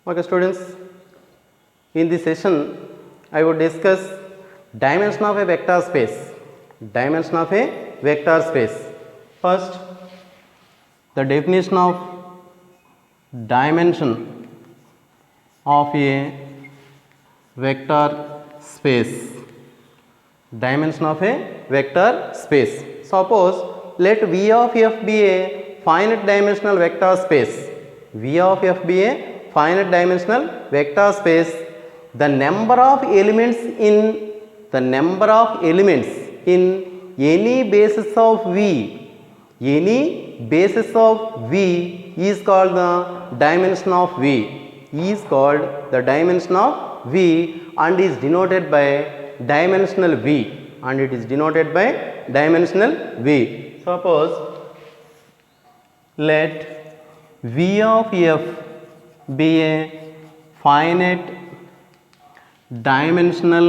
Okay, students, in this session I would discuss dimension of a vector space. Dimension of a vector space. First, the definition of dimension of a vector space. Dimension of a vector space. Suppose let V of f be a finite dimensional vector space. V of f be a finite dimensional vector space. The number of elements in any basis of V, is called the dimension of V. Is called the dimension of V and is denoted by dimensional V. And it is denoted by dimensional V. Suppose let V of f be a finite dimensional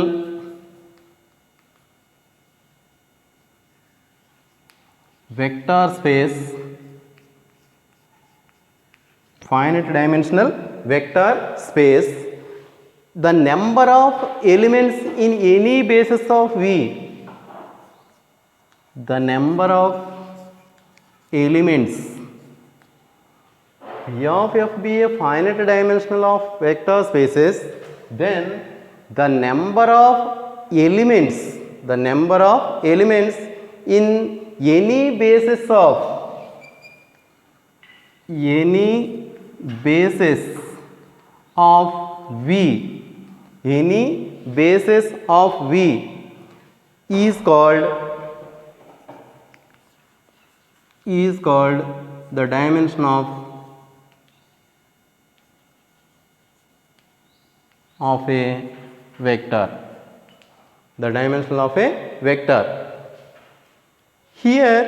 vector space. Finite dimensional vector space. The number of elements in any basis of V, the number of elements, V of f be a finite dimensional of vector spaces, then the number of elements in any basis of V, any basis of V is called the dimension of a vector. The dimension of a vector. Here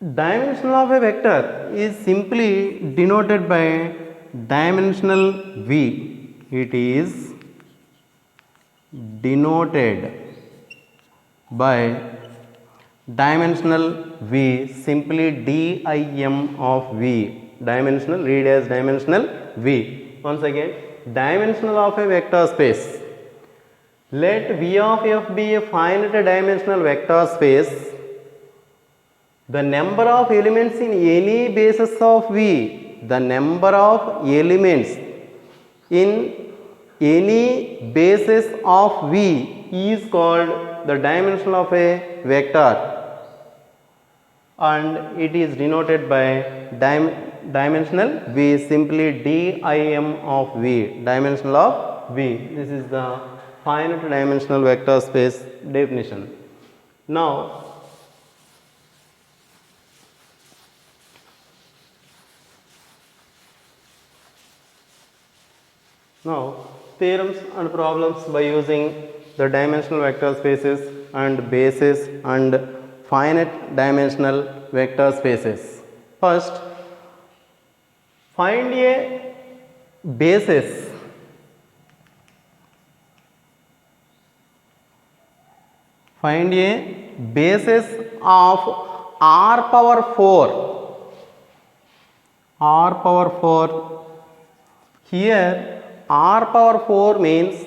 dimension of a vector is simply denoted by dimensional V. It is denoted by dimensional V, simply dim of V. Dimensional, read as dimensional V. Once again, dimensional of a vector space. Let V of f be a finite dimensional vector space. The number of elements in any basis of V, the number of elements in any basis of V is called the dimension of a vector, and it is denoted by dimensional V, simply dim of V, dimensional of V. This is the finite dimensional vector space definition. Now theorems and problems by using the dimensional vector spaces and bases and finite dimensional vector spaces. First, find a basis of r power 4. Here r power 4 means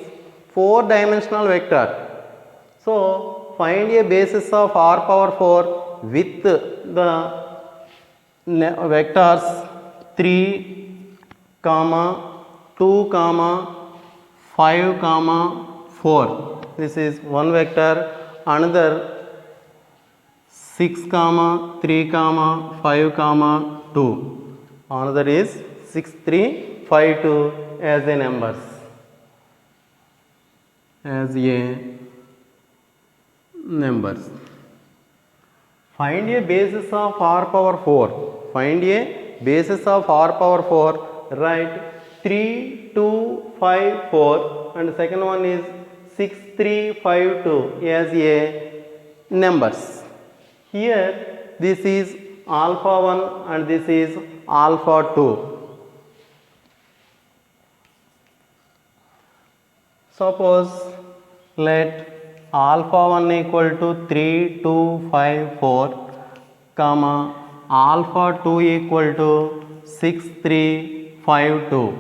4-dimensional vector. So find a basis of r power 4 with the vectors 3, 2, 5, 4. This is one vector. Another 6, 3, 5, 2. Another is 6, 3, 5, 2 as a numbers. Find a basis of r power 4. Write 3, 2, 5, 4 and second one is 6, 3, 5, 2 as a numbers. Here this is alpha 1 and this is alpha 2. Suppose let alpha 1 equal to 3, 2, 5, 4, comma alpha 2 equal to 6 3 5 2.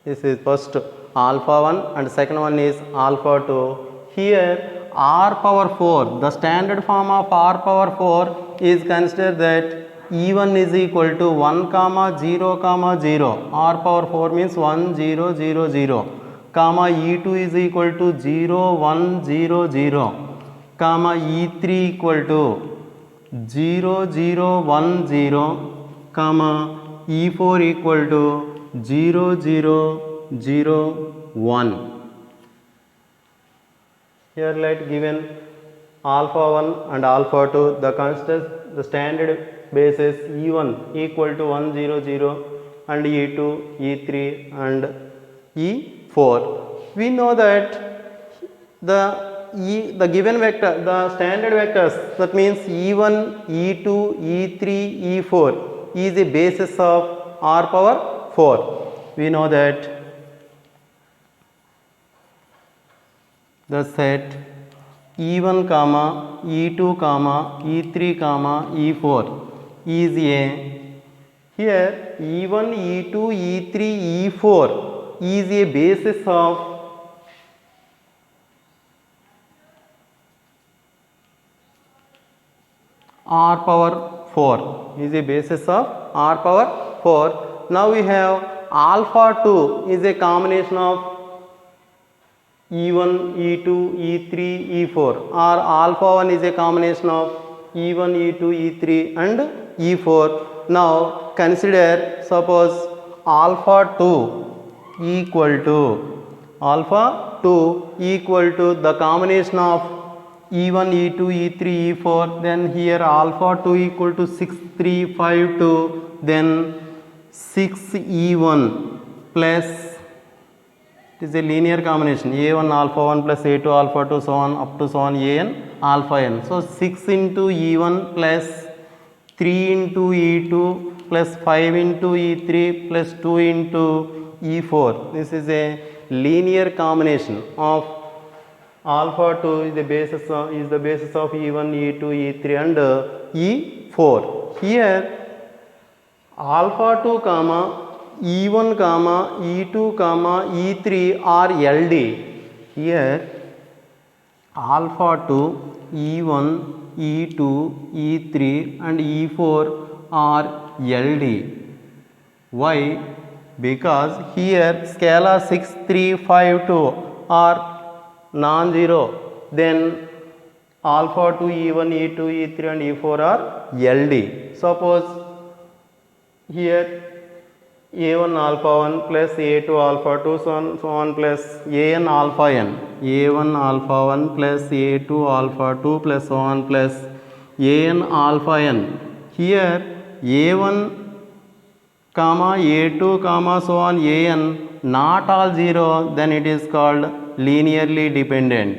This is first alpha 1 and second one is alpha 2. Here r power 4, the standard form of r power 4 is considered that e1 is equal to 1 comma 0 comma 0. R power 4 means 1 0 0 0 comma e2 is equal to 0 1 0 0 comma e3 equal to 0 0 1 0 comma e4 equal to 0 0 0 1. Here let given alpha 1 and alpha 2, the constants, the standard basis e1 equal to 1 0 0 and e2 e3 and e4. We know that the given vector, the standard vectors, that means e1 e2 e3 e4 is a basis of r power 4. We know that the set e1 comma e2 comma e3 comma e4 is a, here e1 e2 e3 e4 is a basis of r power 4, is a basis of r power 4. Now we have alpha 2 is a combination of e1 e2 e3 e4, or alpha 1 is a combination of e1 e2 e3 and e4. Now consider, suppose alpha 2 equal to the combination of e1 e2 e3 e4, then here alpha 2 equal to 6 3 5 2, then 6 e1 plus, it is a linear combination, a1 alpha 1 plus a2 alpha 2 so on up to so on an alpha n. So 6 into e1 plus 3 into e2 plus 5 into e3 plus 2 into e4. This is a linear combination of alpha 2 is the basis of e1 e2 e3 and e4. Here alpha 2 comma e1 comma e2 comma e3 are LD. Here alpha 2 e1 e2 e3 and e4 are LD. Why? Because here scalar 6 3 5 2 are non-zero, then alpha 2 e1 e2 e3 and e4 are LD. Suppose here a1 alpha 1 plus a2 alpha 2 so on plus an alpha n, a1 alpha 1 plus a2 alpha 2 plus so on plus an alpha n. Here a1 comma a2 comma so on an not all 0, then it is called linearly dependent.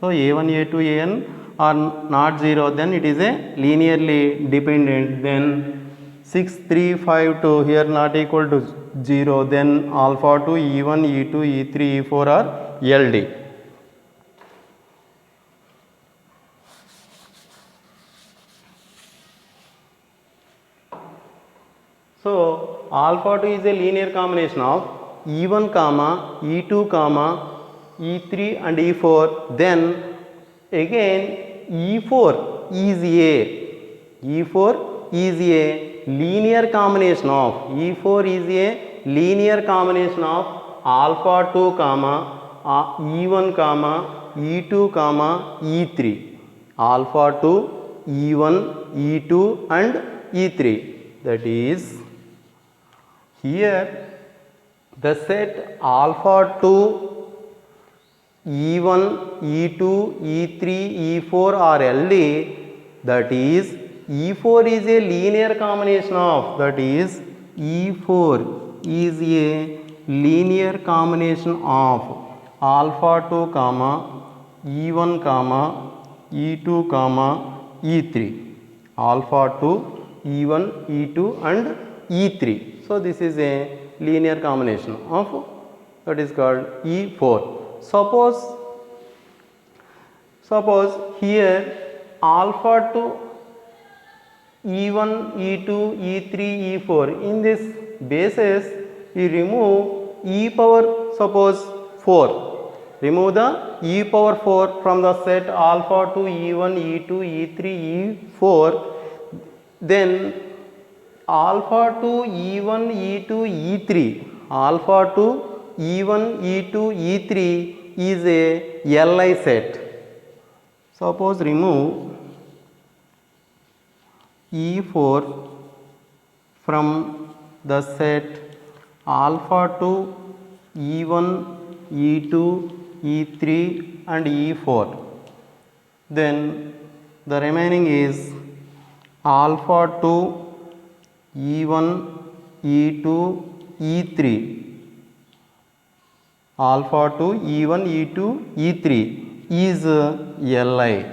So a1 a2 an are not 0, then it is a linearly dependent. Then 6 3 5 2 here not equal to 0, then alpha 2 e1 e2 e3 e4 are LD. So alpha 2 is a linear combination of e1 comma e2 comma e3 and e4. Then again e4 is a linear combination of alpha 2 comma e1 comma e2 comma e3, alpha 2 e1 e2 and e3. That is, here the set alpha 2 e1 e2 e3 e4 are LD. That is, e4 is a linear combination of, that is e4 is a linear combination of alpha 2 comma e1 comma e2 comma e3, alpha 2 e1 e2 and e3. So this is a linear combination of, that is called e4. Suppose here alpha 2 E1, E2, E3, E4. In this basis, we remove e power suppose 4. Remove the e power 4 from the set alpha to E1, E2, E3, E4. Then alpha to E1, E2, E3. Alpha to E1, E2, E3 is a Li set. Suppose remove E4 from the set alpha to E1, E2, E3 and E4. Then the remaining is alpha to E1, E2, E3. Alpha to E1, E2, E3 is Li.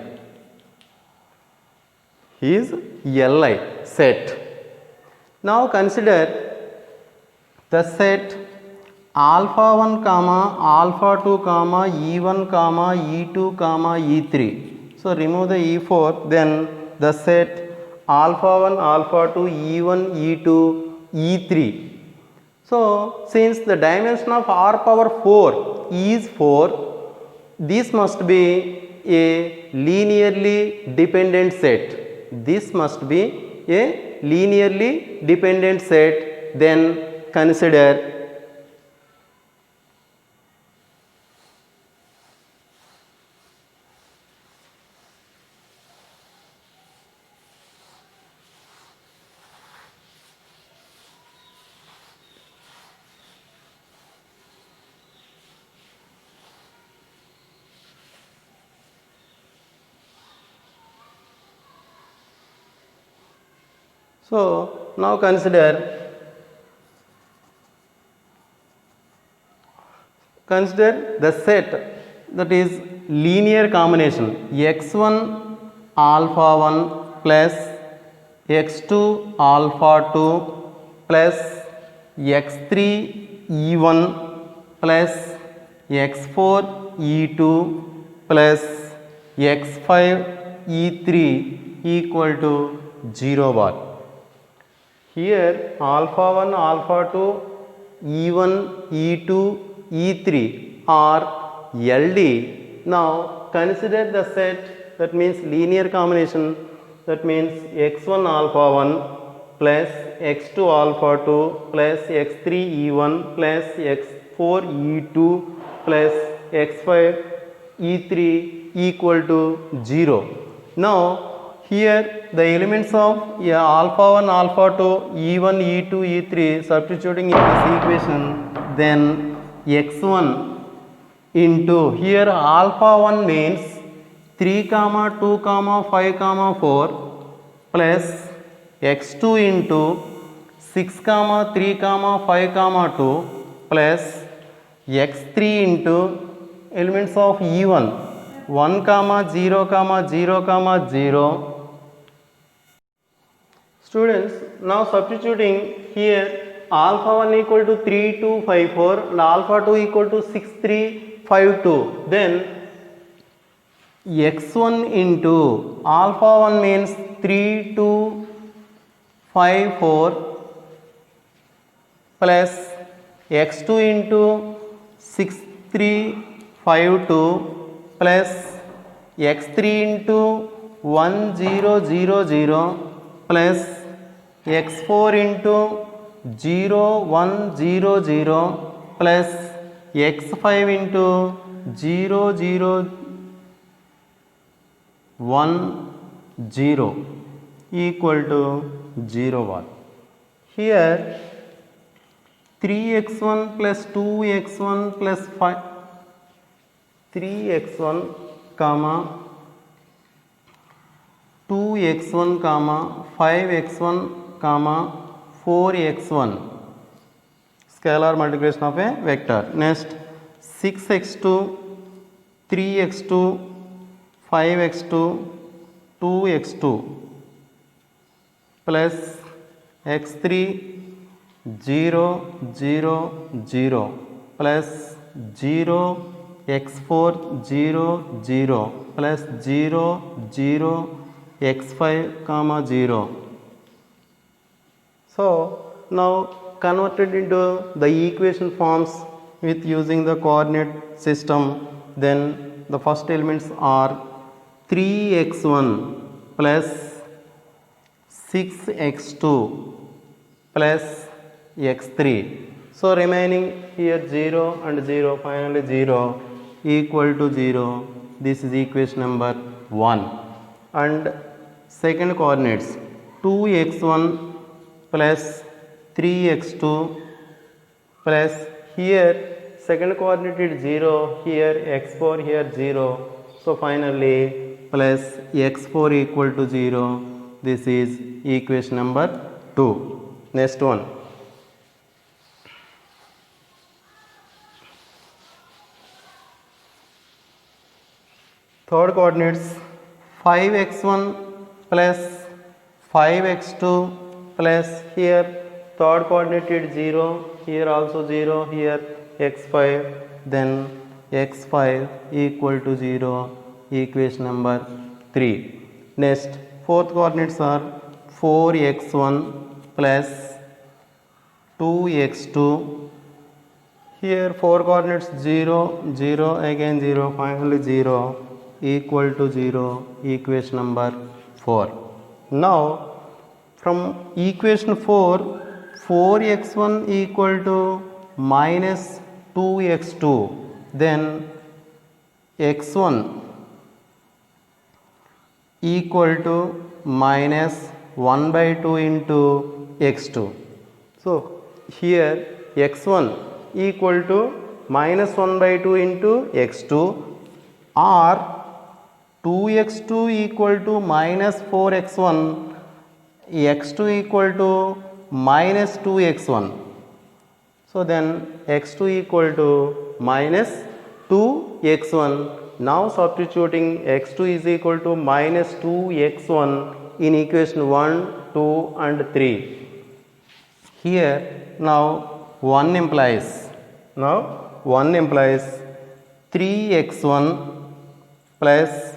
Is Li set. Now consider the set alpha 1 comma alpha 2 comma E1 comma E2 comma E3. So remove the E4, then the set alpha 1 alpha 2 E1 E2 E3. So since the dimension of R power 4 is 4, this must be a linearly dependent set. This must be a linearly dependent set. Then consider so now consider the set that is linear combination x1 alpha 1 plus x2 alpha 2 plus x3 e1 plus x4 e2 plus x5 e3 equal to 0 bar. Here alpha 1, alpha 2, E1, E2, E3 are LD. Now consider the set, that means linear combination, that means x1 alpha 1 plus x2 alpha 2 plus x3 E1 plus x4 E2 plus x5 E3 equal to 0. Now here the elements of alpha 1, alpha 2, E1, E2, E3 substituting in this equation, then x1 into here alpha 1 means 3 comma 2 comma 5 comma 4 plus x2 into 6 comma 3 comma 5 comma 2 plus x3 into elements of E1 1 comma 0 comma 0 comma 0. Students, now substituting here alpha 1 equal to 3254 and alpha 2 equal to 6352. Then x1 into alpha 1 means 3254 plus x2 into 6352 plus x3 into 1000 plus x4 into 0100 plus x5 into 0010 equal to 0 1. Here 3x1 plus 2x1 plus 5 3x1 comma 2x1 comma 5x1 comma 4x1 scalar multiplication of a vector. Next 6x2 3x2 5x2 2x2 plus x3 0 0 0 plus 0 x4 0 0 plus 0 0 x5 comma 0 So now converted into the equation forms with using the coordinate system, then the first elements are 3x1 plus 6x2 plus x3. So remaining here 0 and 0, finally 0 equal to 0. This is equation number 1. And second coordinates 2x1 plus 3x2 plus here second coordinate is 0, here x4, here 0. So finally plus x4 equal to 0. This is equation number 2. Next one. Third coordinates 5x1 plus 5x2 plus here third coordinate is 0, here also 0, here x5, then x5 equal to 0, equation number 3. Next fourth coordinates are 4x1 plus 2x2. Here 4 coordinates 0, 0, again 0, finally 0 equal to 0, equation number 4. Now from equation 4, 4x1 equal to minus 2x2, then x1 equal to minus 1 by 2 into x2. So here x1 equal to minus 1 by 2 into x2, or 2x2 equal to minus 4x1, x2 equal to minus 2x1. So then x2 equal to minus 2x1. Now substituting x2 is equal to minus 2x1 in equation 1, 2 and 3. Here now 1 implies 3x1 plus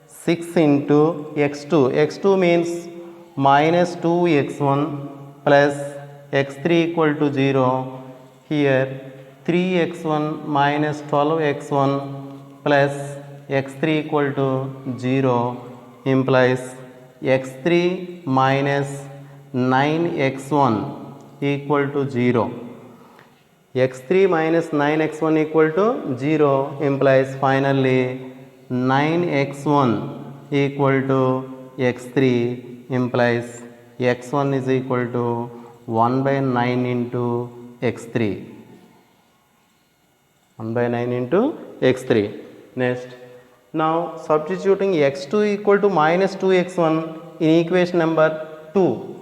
6 into x2. x2 means minus 2x1 plus x3 equal to 0. Here 3x1 minus 12x1 plus x3 equal to 0 implies x3 minus 9x1 equal to 0. x3 minus 9x1 equal to 0 implies finally 9x1 equal to x3 implies x1 is equal to 1 by 9 into x3. 1 by 9 into x3. Next, now substituting x2 equal to minus 2x1 in equation number 2.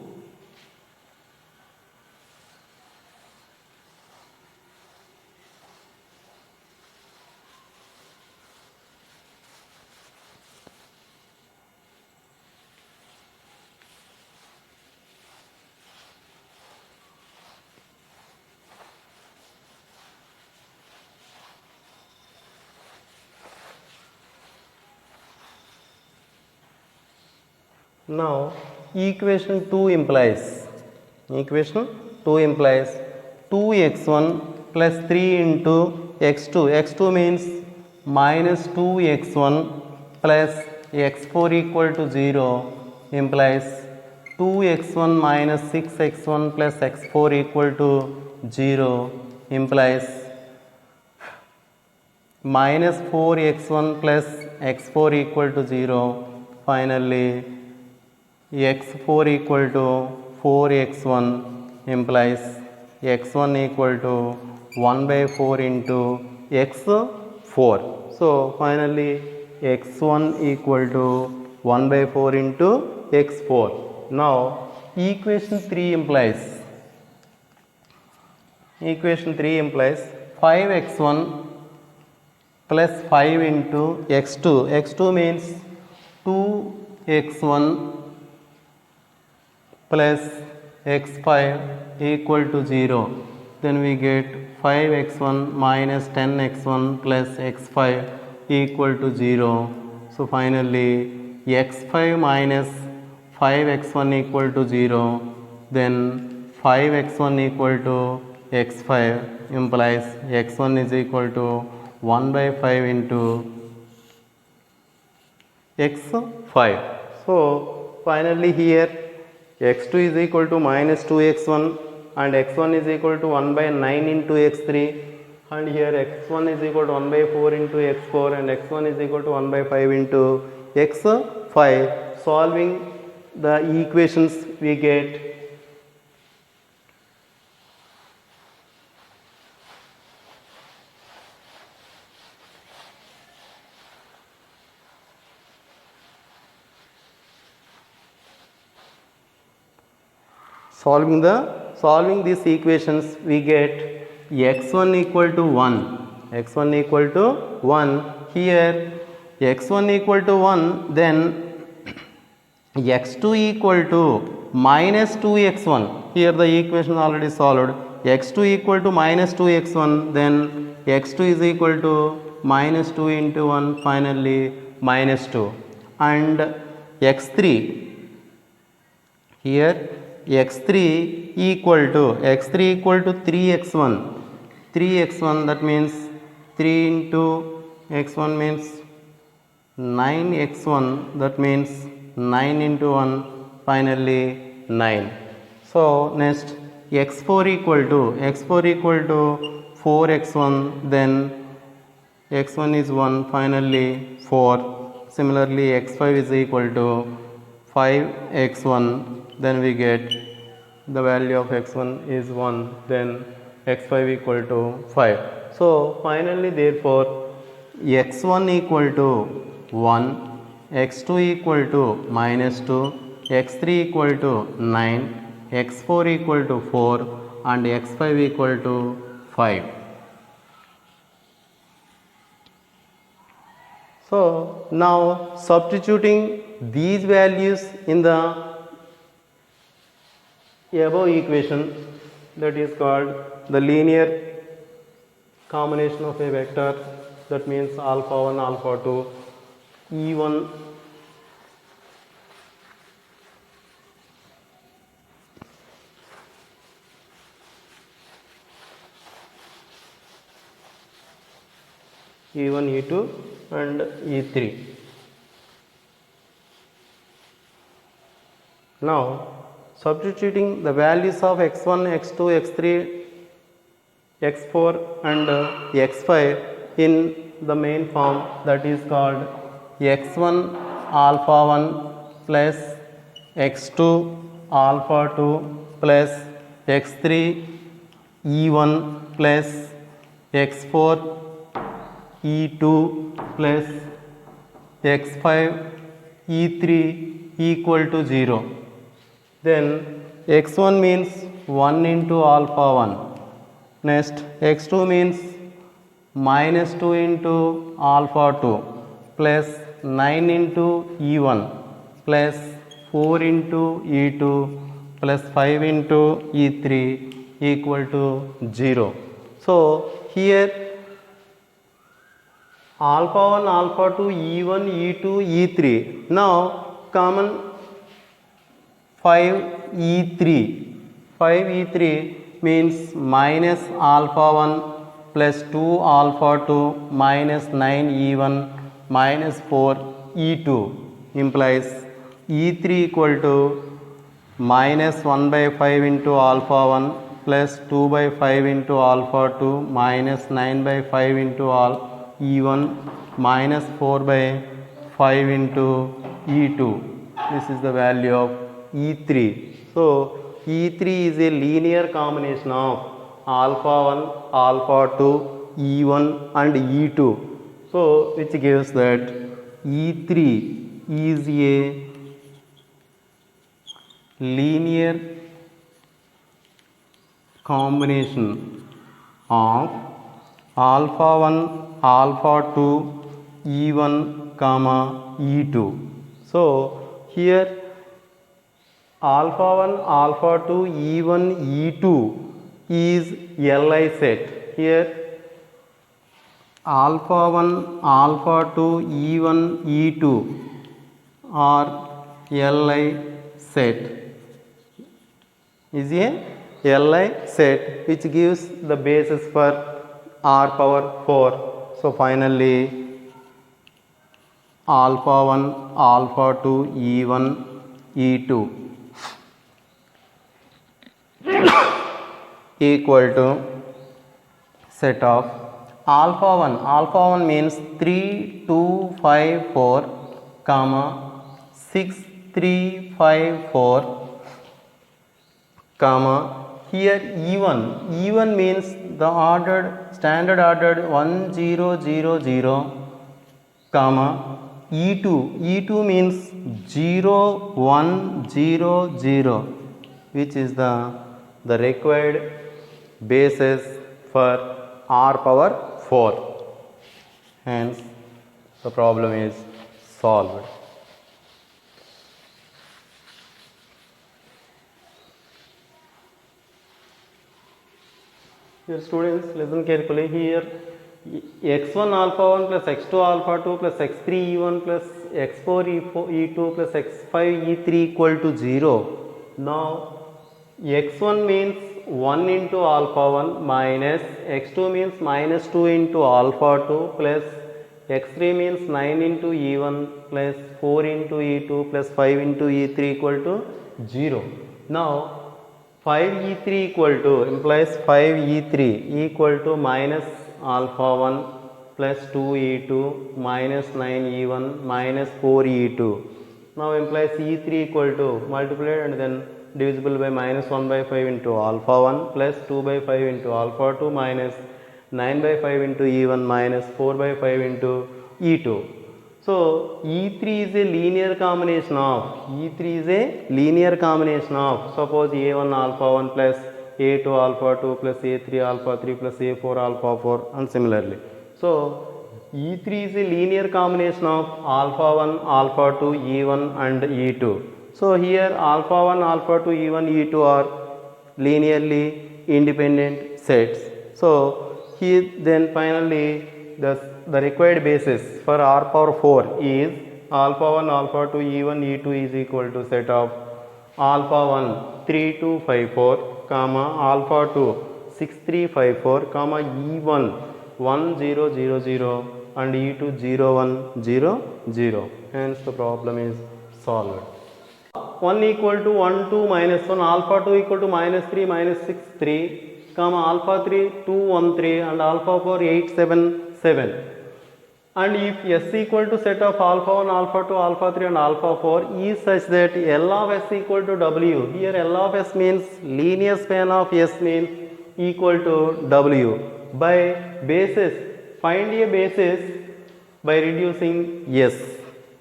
Now equation 2 implies 2x1 plus 3 into x2. x2 means minus 2x1 plus x4 equal to 0 implies 2x1 minus 6x1 plus x4 equal to 0 implies minus 4x1 plus x4 equal to 0. Finally x4 equal to 4x1 implies x1 equal to 1 by 4 into x4. So finally x1 equal to 1 by 4 into x4. Now equation 3 implies 5x1 plus 5 into x2. x2 means 2x1 plus x5 equal to 0. Then we get 5x1 minus 10x1 plus x5 equal to 0. So finally x5 minus 5x1 equal to 0. Then 5x1 equal to x5 implies x1 is equal to 1 by 5 into x5. So finally here x2 is equal to minus 2x1 and x1 is equal to 1 by 9 into x3, and here x1 is equal to 1 by 4 into x4 and x1 is equal to 1 by 5 into x5. Solving the equations we get solving these equations we get x1 equal to 1, x1 equal to 1. Here x1 equal to 1, then x2 equal to minus 2x1. Here the equation already solved. X2 equal to minus 2x1, then x2 is equal to minus 2 into 1, finally minus 2. And x3, here x3 equal to 3x1, that means 3 into x1 means 9x1, that means 9 into 1, finally 9. So next x4 equal to 4x1, then x1 is 1, finally 4. Similarly x5 is equal to 5x1, then we get the value of x1 is 1, then x5 equal to 5. So finally therefore x1 equal to 1, x2 equal to minus 2, x3 equal to 9, x4 equal to 4 and x5 equal to 5. So now substituting these values in the above equation, that is called the linear combination of a vector, that means alpha 1 alpha 2 e1 e1 e2 and e3. Now substituting the values of x1, x2, x3, x4 and x5 in the main form, that is called x1 alpha 1 plus x2 alpha 2 plus x3 e1 plus x4 e2 plus x5 e3 equal to 0. Then x1 means 1 into alpha 1. Next x2 means minus 2 into alpha 2 plus 9 into e1 plus 4 into e2 plus 5 into e3 equal to 0. So here alpha 1, alpha 2, e1, e2, e3. Now common 5e3. 5e3 means minus alpha 1 plus 2 alpha 2 minus 9e1 minus 4e2 implies e3 equal to minus 1 by 5 into alpha 1 plus 2 by 5 into alpha 2 minus 9 by 5 into e1 minus 4 by 5 into e2. This is the value of e3. So e3 is a linear combination of alpha 1, alpha 2, e1 and e2. So which gives that e3 is a linear combination of alpha 1, alpha 2, e1 comma e2. So here alpha 1, alpha 2, e1, e2 is Li set. Here alpha 1, alpha 2, e1, e2 are Li set, is a Li set which gives the basis for r power 4. So finally alpha 1, alpha 2, E1, E2 equal to set of alpha 1. Alpha 1 means 3, 2, 5, 4, comma 6, 3, 5, 4, comma here E1. E1 means the ordered standard ordered 1, 0, 0, 0, comma E2. E2 means 0, 1, 0, 0, which is the required basis for r power 4. Hence the problem is solved. Here students, listen carefully. Here x1 alpha 1 plus x2 alpha 2 plus x3 e1 plus x4 e2 plus x5 e3 equal to 0. Now x1 means 1 into alpha 1 minus x2 means minus 2 into alpha 2 plus x3 means 9 into e1 plus 4 into e2 plus 5 into e3 equal to 0. Now 5e3 equal to implies 5e3 equal to minus alpha 1 plus 2e2 minus 9e1 minus 4e2. Now implies e3 equal to multiplied and then divisible by minus 1 by 5 into alpha 1 plus 2 by 5 into alpha 2 minus 9 by 5 into e1 minus 4 by 5 into e2. So E3 is a linear combination of suppose A1 alpha 1 plus A2 alpha 2 plus A3 alpha 3 plus A4 alpha 4 and similarly. So E3 is a linear combination of alpha 1, alpha 2, E1 and E2. So here alpha 1, alpha 2, E1, E2 are linearly independent sets. So here then finally the required basis for r power 4 is alpha 1, alpha 2, E1, E2 is equal to set of alpha 1 3, 2, 5, 4, comma alpha 2 6, 3, 5, 4, comma E1 1, 0, 0, 0 and E2 0, 1, 0, 0. Hence the problem is solved. 1 equal to 1, 2, minus 1, alpha 2 equal to minus 3, minus 6, 3, comma alpha 3, 2, 1, 3 and alpha 4, 8, 7, 7. And if S equal to set of alpha 1, alpha 2, alpha 3 and alpha 4 is such that L of S equal to W. Here L of S means linear span of S means equal to W. By basis, find a basis by reducing S.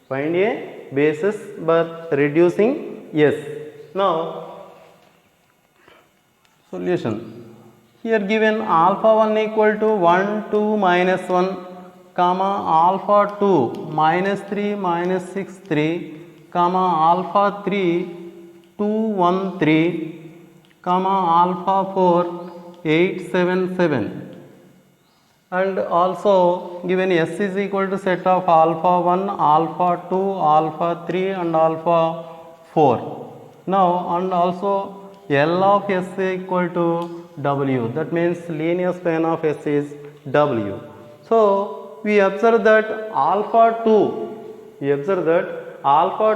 Find a basis by reducing S. Now solution. Here given alpha 1 equal to 1, 2, minus 1, comma alpha 2 minus 3 minus 6 3, comma alpha 3 2 1 3, comma alpha 4 8 7 7, and also given S is equal to set of alpha 1, alpha 2, alpha 3 and alpha 4. Now and also L of S equal to W, that means linear span of S is W. So we observe that alpha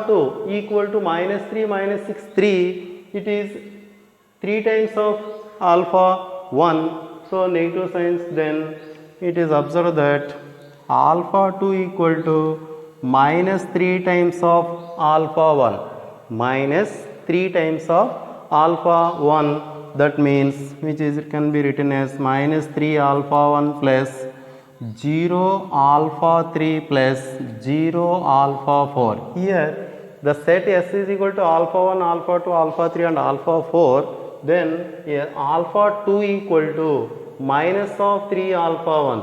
2 equal to minus 3 minus 6 3, it is 3 times of alpha 1. So negative signs, then it is observed that alpha 2 equal to minus 3 times of alpha 1, minus 3 times of alpha 1, that means which is can be written as minus 3 alpha 1 plus 0 alpha 3 plus 0 alpha 4. Here the set S is equal to alpha 1, alpha 2, alpha 3 and alpha 4. Then here alpha 2 equal to minus of 3 alpha 1.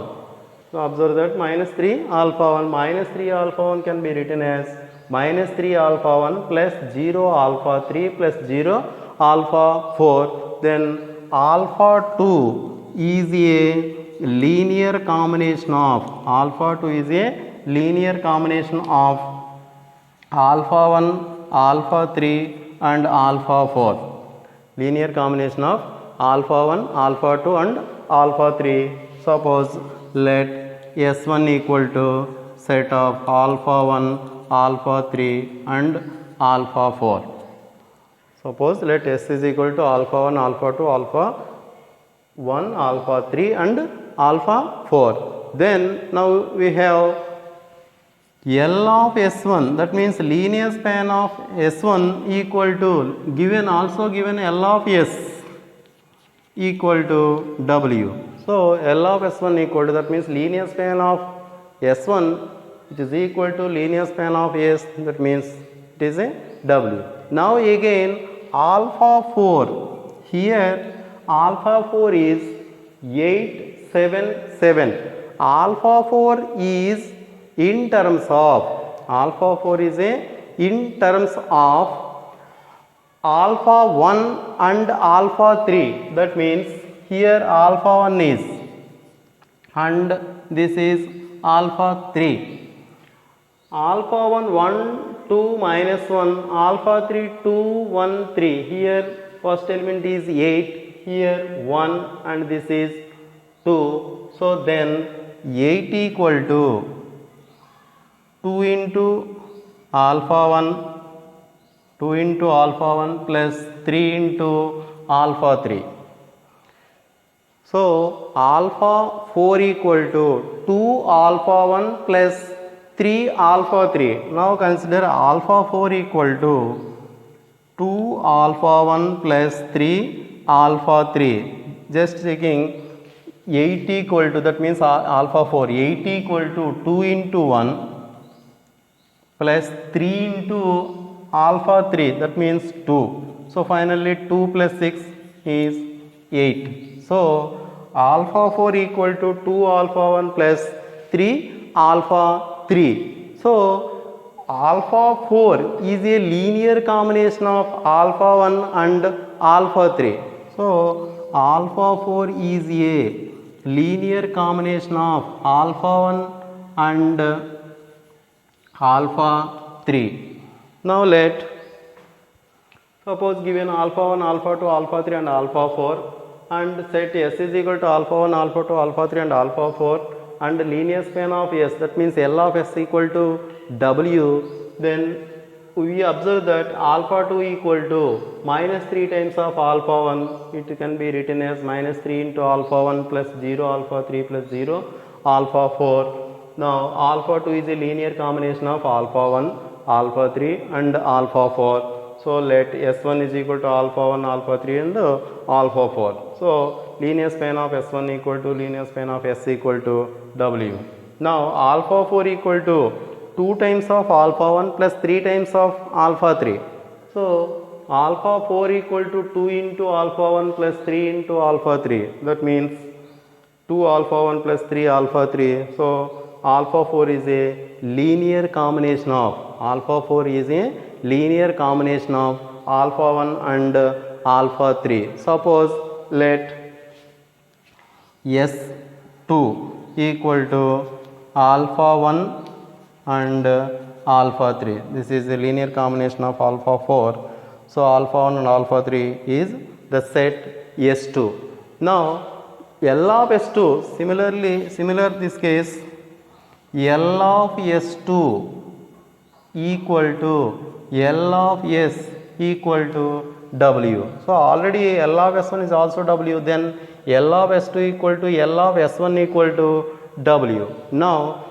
So observe that minus 3 alpha 1, minus 3 alpha 1 can be written as minus 3 alpha 1 plus 0 alpha 3 plus 0 alpha 4. Then alpha 2 is a linear combination of alpha 2 is a linear combination of alpha 1, alpha 3 and alpha 4. linear combination of alpha 1, alpha 2 and alpha 3. Suppose let S1 equal to set of alpha 1, alpha 3 and alpha 4. Suppose let S is equal to alpha 1, alpha 2, alpha 1, alpha 3 and alpha 4. Then now we have L of S1, that means linear span of S1 equal to given L of S equal to W. So L of S1 equal to, that means linear span of S1 which is equal to linear span of S, that means it is a W. Now again alpha 4, here alpha 4 is 8, 7, 7. Alpha 4 is in terms of, alpha 4 is in terms of alpha 1 and alpha 3. That means here alpha 1 is and this is alpha 3. Alpha 1, 1, 2, minus 1, alpha 3, 2, 1, 3. Here first element is 8, here 1 and this is 2. So then 8 equal to 2 into alpha 1, 2 into alpha 1 plus 3 into alpha 3. So alpha 4 equal to 2 alpha 1 plus 3 alpha 3. Now consider alpha 4 equal to 2 alpha 1 plus 3 alpha 3. Just checking, 8 equal to, that means alpha 4, 8 equal to 2 into 1 plus 3 into alpha 3, that means 2. So finally 2 plus 6 is 8. So alpha 4 equal to 2 alpha 1 plus 3 alpha 3. So alpha 4 is a linear combination of alpha 1 and alpha 3. So alpha 4 is a linear combination of alpha 1 and alpha 3. Now let, suppose given alpha 1, alpha 2, alpha 3 and alpha 4 and set S is equal to alpha 1, alpha 2, alpha 3 and alpha 4 and linear span of S, that means L of S equal to W, then we observe that alpha 2 equal to minus 3 times of alpha 1, it can be written as minus 3 into alpha 1 plus 0, alpha 3 plus 0, alpha 4. Now alpha 2 is a linear combination of alpha 1, alpha 3 and alpha 4. So let S1 is equal to alpha 1, alpha 3 and alpha 4. So linear span of S1 equal to linear span of S equal to W. Now alpha 4 equal to 2 times of alpha 1 plus 3 times of alpha 3. So alpha 4 equal to 2 into alpha 1 plus 3 into alpha 3. That means 2 alpha 1 plus 3 alpha 3. So alpha 4 is a linear combination of, alpha 4 is a linear combination of alpha 1 and alpha 3. Suppose let S2 equal to alpha 1 and alpha 3. This is a linear combination of alpha 4. So alpha 1 and alpha 3 is the set S2. Now L of S2, similar this case, L of S2 equal to L of S equal to W. So already L of S1 is also W, then L of S2 equal to L of S1 equal to W. Now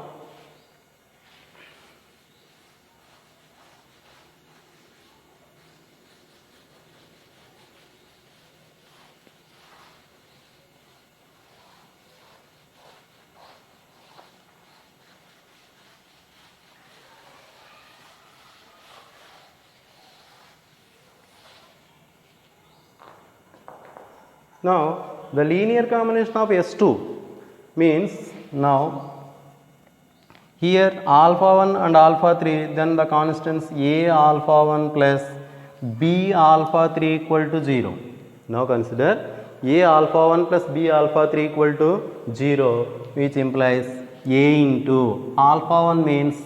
the linear combination of S2 means, now here alpha 1 and alpha 3, then the constants A alpha 1 plus B alpha 3 equal to 0. Now consider A alpha 1 plus B alpha 3 equal to 0, which implies A into alpha 1 means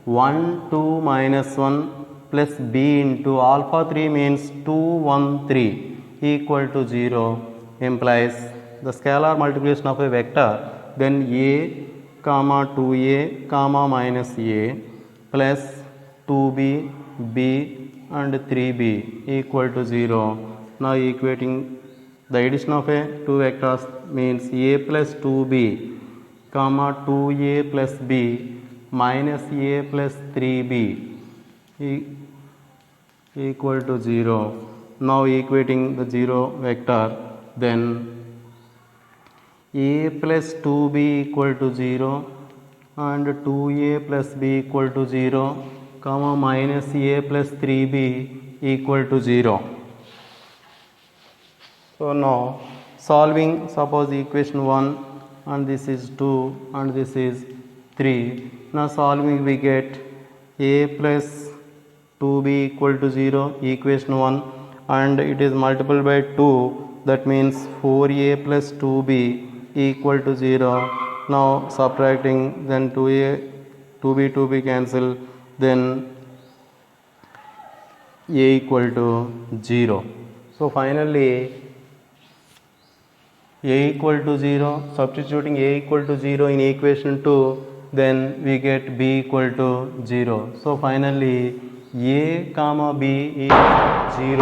1, 2, minus 1 plus B into alpha 3 means 2, 1, 3. equal to 0 implies the scalar multiplication of a vector, then a comma 2a comma minus a plus 2b b and 3b equal to 0. Now equating the addition of a two vectors means a plus 2b comma 2a plus b minus a plus 3b equal to 0. Now equating the 0 vector, then a plus 2b equal to 0 and 2a plus b equal to 0 comma minus a plus 3b equal to 0. So now solving, suppose equation 1 and this is 2 and this is 3. Now solving we get a plus 2b equal to 0 equation 1 and it is multiplied by 2, that means 4a plus 2b equal to 0. Now subtracting, then 2b cancel, then a equal to 0. So finally a equal to 0, substituting a equal to 0 in equation 2, then we get b equal to 0. So finally a comma b is 0,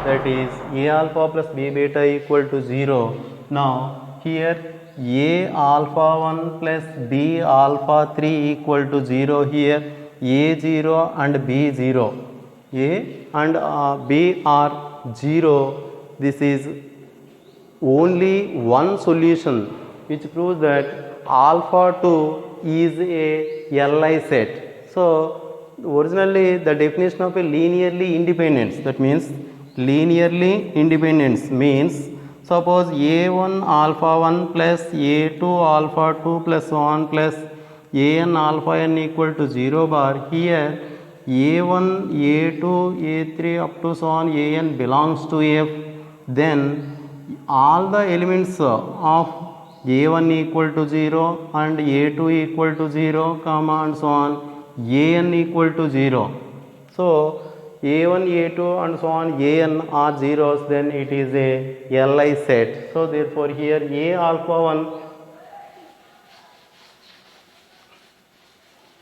that is a alpha plus b beta equal to 0. Now here a alpha 1 plus b alpha 3 equal to 0, here a 0 and b 0, a and b are 0. This is only one solution which proves that alpha 2 is a Li set. So originally the definition of a linearly independence, that means linearly independence means suppose a1 alpha 1 plus a2 alpha 2 plus 1 plus an alpha n equal to 0 bar, here a1 a2 a3 up to so on an belongs to f, then all the elements of a1 equal to 0 and a2 equal to 0 comma and so on an equal to 0. So a1 a2 and so on an are zeros, then it is a Li set. So therefore here a alpha 1,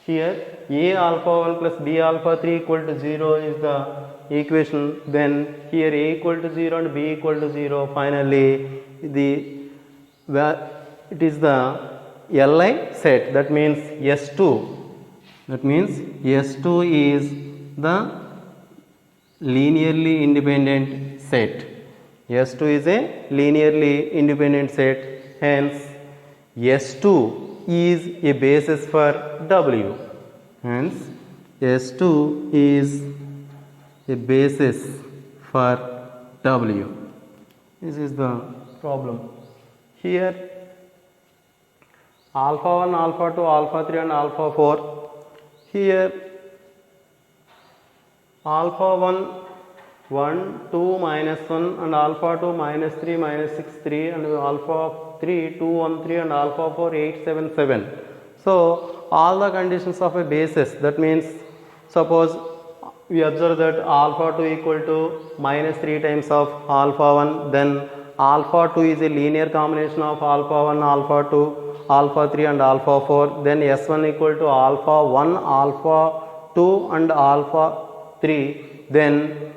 here a alpha 1 plus b alpha 3 equal to 0 is the equation, then here a equal to 0 and b equal to 0. Finally it is the Li set, that means S2, that means S2 is the linearly independent set. S2 is a linearly independent set, hence S2 is a basis for W, hence S2 is a basis for W. This is the problem. Here alpha 1, alpha 2, alpha 3 and alpha 4. Here alpha 1 1 2 minus 1 and alpha 2 minus 3 minus 6 3 and alpha 3 2 1 3 and alpha 4 8 7 7. So all the conditions of a basis, that means suppose we observe that alpha 2 equal to minus 3 times of alpha 1, then alpha 2 is a linear combination of alpha 1, alpha 2, alpha 3 and alpha 4, then S1 equal to alpha 1, alpha 2 and alpha 3, then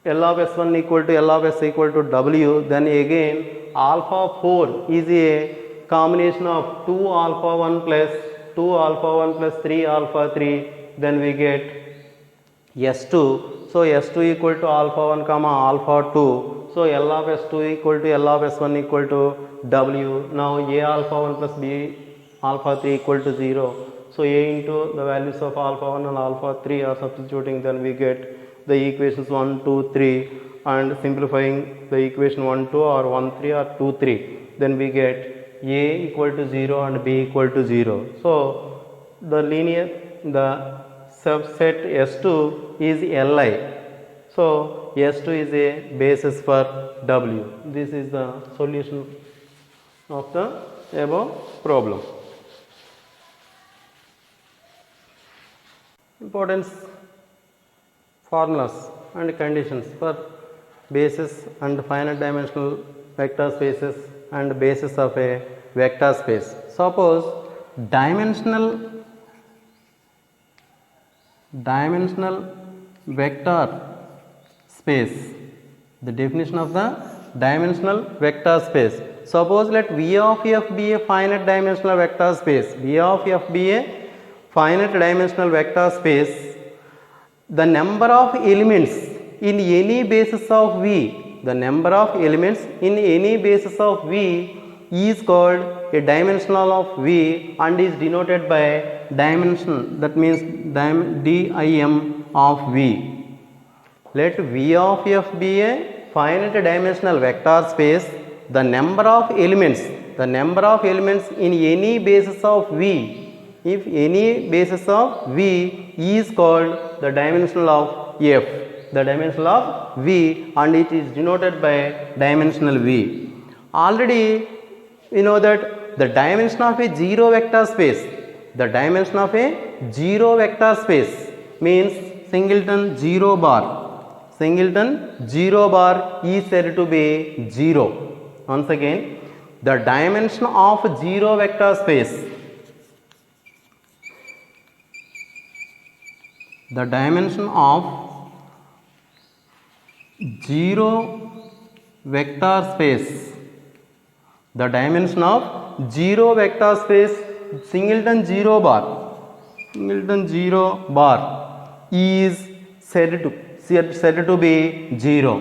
L of S1 equal to L of S equal to W, then again alpha 4 is a combination of 2 alpha 1 plus 2 alpha 1 plus 3 alpha 3, then we get S2. So S2 equal to alpha 1 comma alpha 2, so L of S2 equal to L of S1 equal to W. Now A alpha 1 plus B alpha 3 equal to 0. So A into the values of alpha 1 and alpha 3 are substituting, then we get the equations 1, 2, 3 and simplifying the equation 1, 2 or 1, 3 or 2, 3. Then we get A equal to 0 and B equal to 0. So the subset S2 is Li. So S2 is a basis for W. This is the solution of the above problem. Importance, formulas and conditions for basis and finite dimensional vector spaces and basis of a vector space. Suppose dimensional vector space, the definition of the dimensional vector space. Suppose let V of f be a finite dimensional vector space. V of f be a finite dimensional vector space. The number of elements in any basis of V, the number of elements in any basis of V is called a dimensional of V and is denoted by dimension, that means dim of V. Let V of f be a finite dimensional vector space. The number of elements in any basis of V, if any basis of V is called the dimensional of f, the dimensional of V, and it is denoted by dimensional V. Already we know that the dimension of a zero vector space, the dimension of a zero vector space means singleton 0 bar. Singleton 0 bar is said to be 0. Once again, the dimension of zero vector space, the dimension of zero vector space, the dimension of zero vector space singleton 0 bar is said to be 0,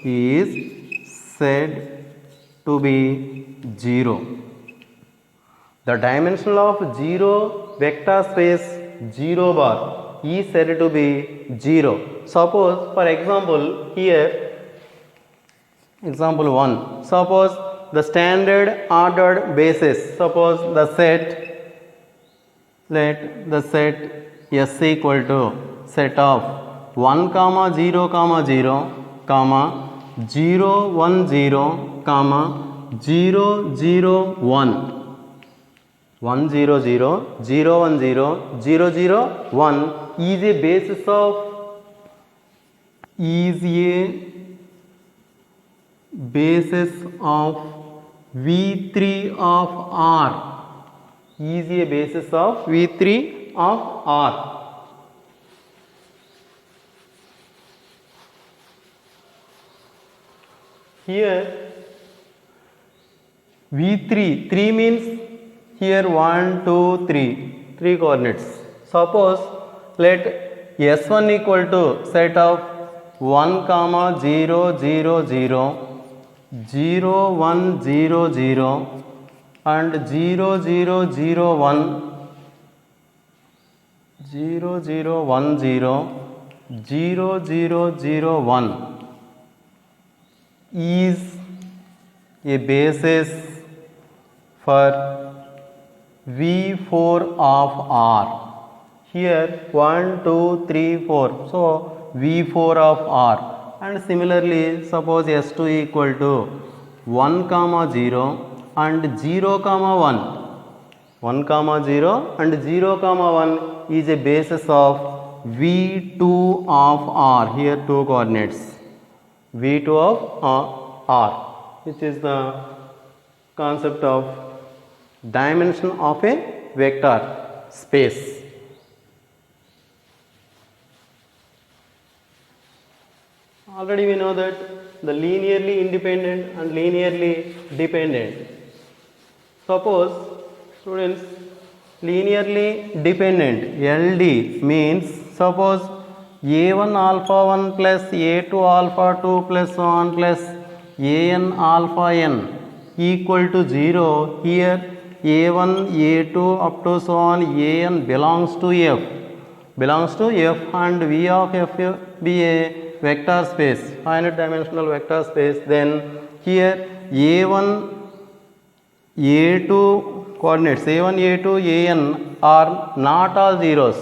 is said to be 0. The dimension of zero vector space 0 bar is said to be 0. Suppose for example here, example 1, suppose the standard ordered basis, suppose the set, let the set S equal to set of 1 comma 0 comma 0 comma 0 1 0 comma 0 0 1 1 0 0 0 1 0 0 0 1 is a basis of V3 of R, is a basis of V3 of R. Here V3, 3 means here 1, 2, 3 coordinates. Suppose let S1 equal to set of 1 comma 0 0 0 0 1 0 0 and 0 0 0 1 0 0 1 0 0 0 0 1 is a basis for V4 of R. Here 1, 2, 3, 4. So V4 of R. And similarly, suppose S2 equal to 1 comma 0 and 0 comma 1. 1 comma 0 and 0 comma 1 is a basis of V2 of R. Here 2 coordinates. V2 of R, which is the concept of dimension of a vector space. Already we know that the linearly independent and linearly dependent. Suppose students, linearly dependent LD means suppose A1 alpha 1 plus A2 alpha 2 plus so on plus AN alpha n equal to 0. Here A1, A2 up to so on AN belongs to F and V of F be a vector space, finite dimensional vector space. Then here A1, A2 coordinates A1, A2, AN are not all zeros,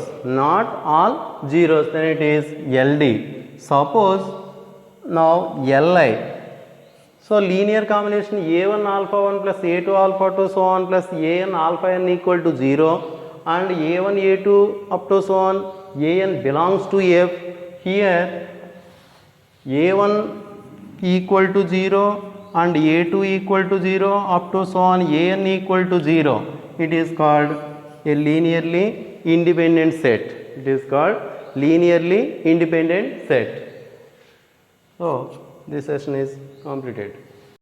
then it is LD. Suppose now Li. So linear combination A1 alpha 1 plus A2 alpha 2 so on plus AN alpha n equal to 0 and A1, A2 up to so on AN belongs to F. Here A1 equal to 0 and a2 equal to 0 up to so on an equal to 0, it is called a linearly independent set. It is called linearly independent set. So this session is completed.